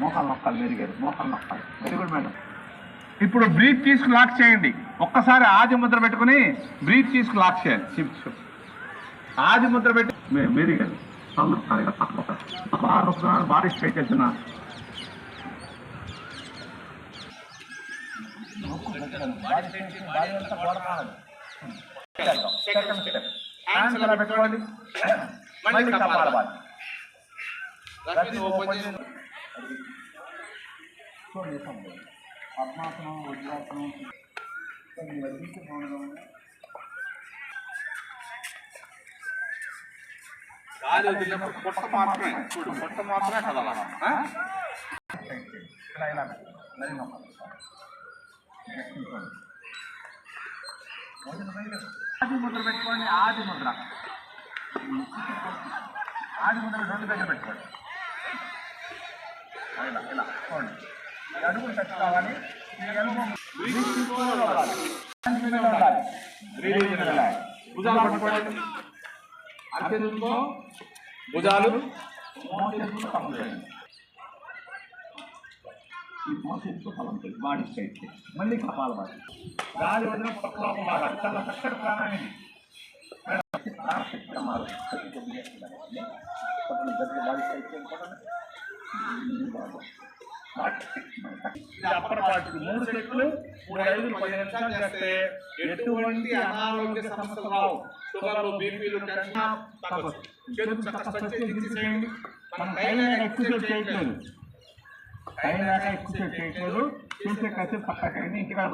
మోకాలు నొక్కాలి, మెరుగారు మోకాలు నొక్కాలి. Very good madam. ఇప్పుడు బ్రీత్ తీసుకు లాక్ చేయండి. ఒక్కసారి ఆది ముద్ర పెట్టుకుని బ్రీత్ తీసుకు లాక్ చేయాలి. ఆది ముద్ర పెట్టి మెరుగారు బాడీ స్ట్రైట్ వెళ్తున్నా. పెట్టుకోండి. మళ్ళీ కపాలభాతి. పద్మాసనం, వజ్రాసనం, పొట్ట మాత్రమే చూడు, పొట్ట మాత్రమే కదలాలి. ఆది ముద్ర పెట్టుకోండి. ఆది ముద్ర, ఆది ముద్ర 2 దగ్గర పెట్టుకోండి. ఇలా చూడండి. అడుగులు టచ్ కావాలి. భుజాలు పట్టుకోండి. అత్యంతో భుజాలు బాడీ స్ట్రైట్. మళ్ళీ కపాలభాతి. గాలి వదిన పక్కలోకి బాగా చాలా చక్కటి ప్రాణాన్ని అప్పటి పాటికి 3 సెట్లు 3, 5, 10 నిమిషాలు చేస్తే ఎటువంటి అనారోగ్య సమస్యలు రావు. షుగర్లు, బీపీలు, టెన్షన్ తగ్గొచ్చు. చేతులు చక్కగా చేయండి. మనం కైలాక ఎక్కువసేపు చేయట్లేదు, చేసే కాసేపు పక్కకండి. ఇంటికాడ